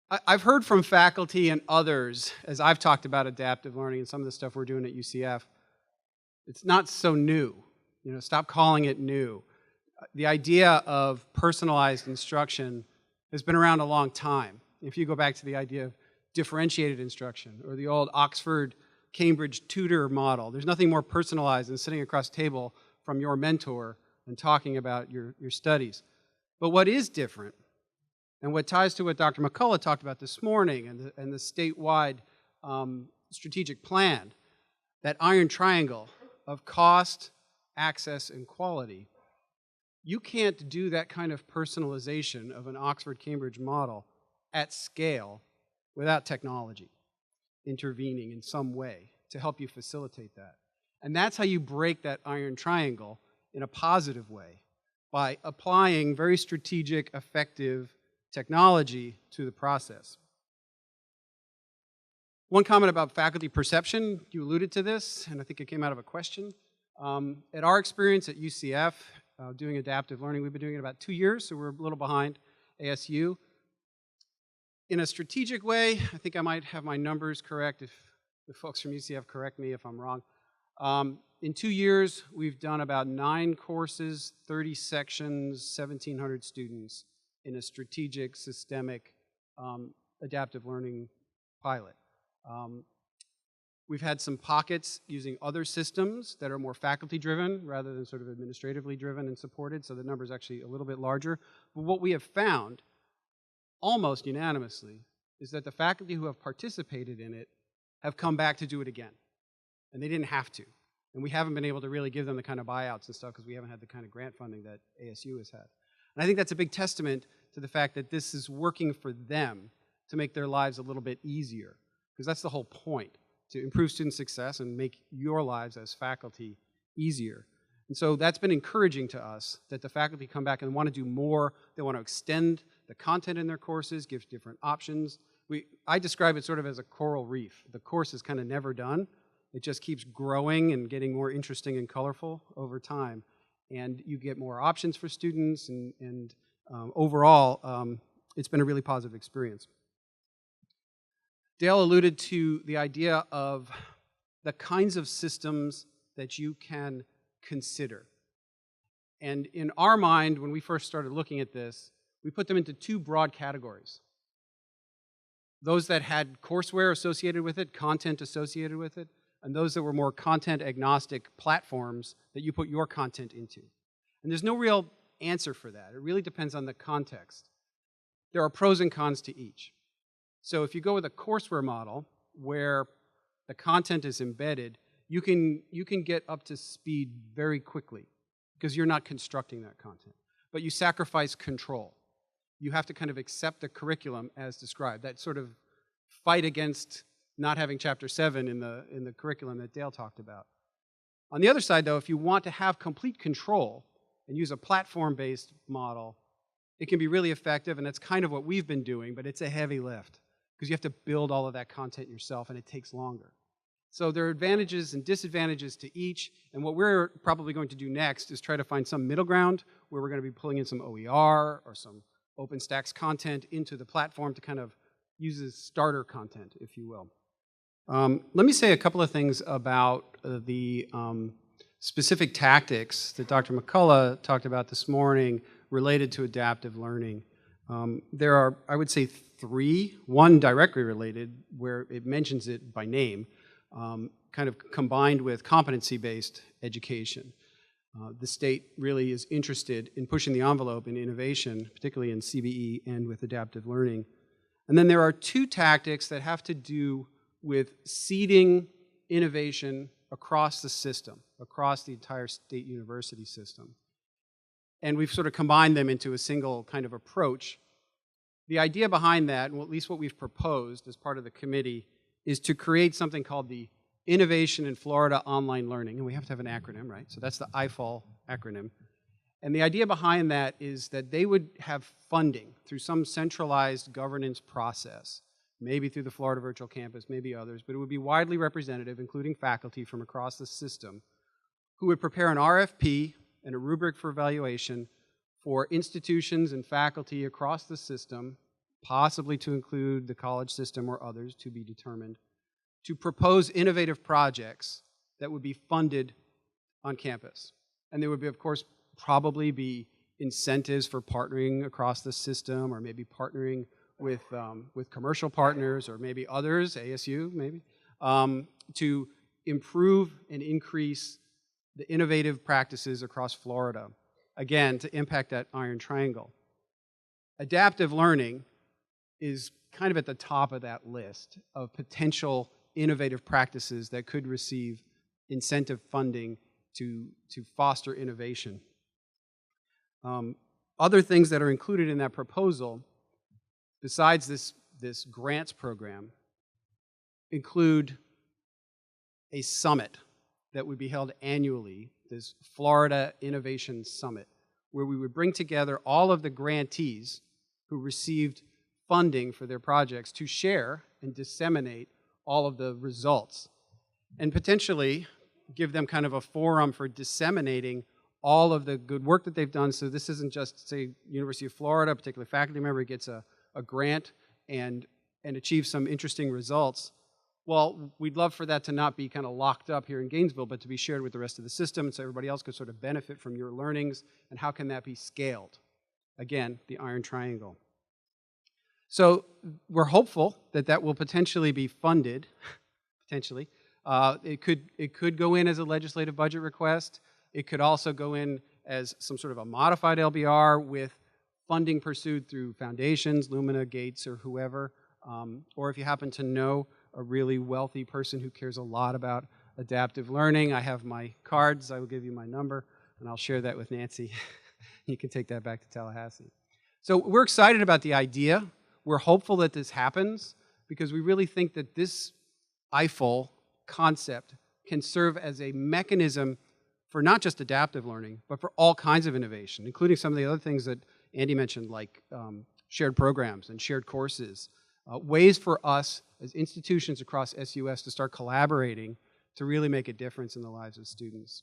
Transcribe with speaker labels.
Speaker 1: I've heard from faculty and others, as I've talked about adaptive learning and some of the stuff we're doing at UCF, it's not so new. Stop calling it new. The idea of personalized instruction has been around a long time. If you go back to the idea of differentiated instruction or the old Oxford Cambridge tutor model, there's nothing more personalized than sitting across the table from your mentor and talking about your studies. But what is different, and what ties to what Dr. McCullough talked about this morning and the statewide strategic plan, that iron triangle of cost, access, and quality, you can't do that kind of personalization of an Oxford-Cambridge model at scale without technology intervening in some way to help you facilitate that. And that's how you break that iron triangle in a positive way, by applying very strategic, effective technology to the process. One comment about faculty perception, you alluded to this, and I think it came out of a question. At our experience at UCF, doing adaptive learning, we've been doing it about 2 years, so we're a little behind ASU. In a strategic way, I think I might have my numbers correct. If the folks from UCF correct me if I'm wrong. In 2 years, we've done about 9 courses, 30 sections, 1,700 students in a strategic, systemic, adaptive learning pilot. We've had some pockets using other systems that are more faculty-driven rather than sort of administratively driven and supported, so the number is actually a little bit larger. But what we have found, almost unanimously, is that the faculty who have participated in it have come back to do it again. And they didn't have to. And we haven't been able to really give them the kind of buyouts and stuff because we haven't had the kind of grant funding that ASU has had. And I think that's a big testament to the fact that this is working for them to make their lives a little bit easier. Because that's the whole point, to improve student success and make your lives as faculty easier. And so that's been encouraging to us, that the faculty come back and want to do more. They want to extend the content in their courses, give different options. I describe it sort of as a coral reef. The course is kind of never done. It just keeps growing and getting more interesting and colorful over time. And you get more options for students, and overall, it's been a really positive experience. Dale alluded to the idea of the kinds of systems that you can consider. And in our mind, when we first started looking at this, we put them into 2 broad categories. Those that had courseware associated with it, content associated with it, and those that were more content-agnostic platforms that you put your content into. And there's no real answer for that. It really depends on the context. There are pros and cons to each. So if you go with a courseware model where the content is embedded, you can get up to speed very quickly because you're not constructing that content. But you sacrifice control. You have to kind of accept the curriculum as described, that sort of fight against not having Chapter 7 in the curriculum that Dale talked about. On the other side, though, if you want to have complete control and use a platform-based model, it can be really effective, and that's kind of what we've been doing, but it's a heavy lift because you have to build all of that content yourself, and it takes longer. So there are advantages and disadvantages to each, and what we're probably going to do next is try to find some middle ground where we're going to be pulling in some OER or some OpenStax content into the platform to kind of use as starter content, if you will. Let me say a couple of things about the specific tactics that Dr. McCullough talked about this morning related to adaptive learning. There are, I would say, 3, one directly related, where it mentions it by name, kind of combined with competency-based education. The state really is interested in pushing the envelope in innovation, particularly in CBE and with adaptive learning. And then there are 2 tactics that have to do with seeding innovation across the system, across the entire state university system. And we've sort of combined them into a single kind of approach. The idea behind that, and at least what we've proposed as part of the committee, is to create something called the Innovation in Florida Online Learning. And we have to have an acronym, right? So that's the IFAL acronym. And the idea behind that is that they would have funding through some centralized governance process, maybe through the Florida Virtual Campus, maybe others, but it would be widely representative, including faculty from across the system, who would prepare an RFP and a rubric for evaluation for institutions and faculty across the system, possibly to include the college system or others to be determined, to propose innovative projects that would be funded on campus. And there would be, of course, probably be incentives for partnering across the system, or maybe partnering with commercial partners, or maybe others, ASU maybe, to improve and increase the innovative practices across Florida, again, to impact that iron triangle. Adaptive learning is kind of at the top of that list of potential innovative practices that could receive incentive funding to foster innovation. Other things that are included in that proposal, besides this grants program, include a summit that would be held annually, this Florida Innovation Summit, where we would bring together all of the grantees who received funding for their projects to share and disseminate all of the results, and potentially give them kind of a forum for disseminating all of the good work that they've done. So this isn't just, say, University of Florida, a particular faculty member gets a grant and achieves some interesting results. Well, we'd love for that to not be kind of locked up here in Gainesville, but to be shared with the rest of the system so everybody else could sort of benefit from your learnings, and how can that be scaled? Again, the iron triangle. So we're hopeful that that will potentially be funded, potentially. It could go in as a legislative budget request. It could also go in as some sort of a modified LBR with funding pursued through foundations, Lumina, Gates, or whoever. Or if you happen to know a really wealthy person who cares a lot about adaptive learning, I have my cards. I will give you my number, and I'll share that with Nancy. You can take that back to Tallahassee. So we're excited about the idea. We're hopeful that this happens because we really think that this EIFL concept can serve as a mechanism for not just adaptive learning, but for all kinds of innovation, including some of the other things that Andy mentioned, like shared programs and shared courses, ways for us as institutions across SUS to start collaborating to really make a difference in the lives of students.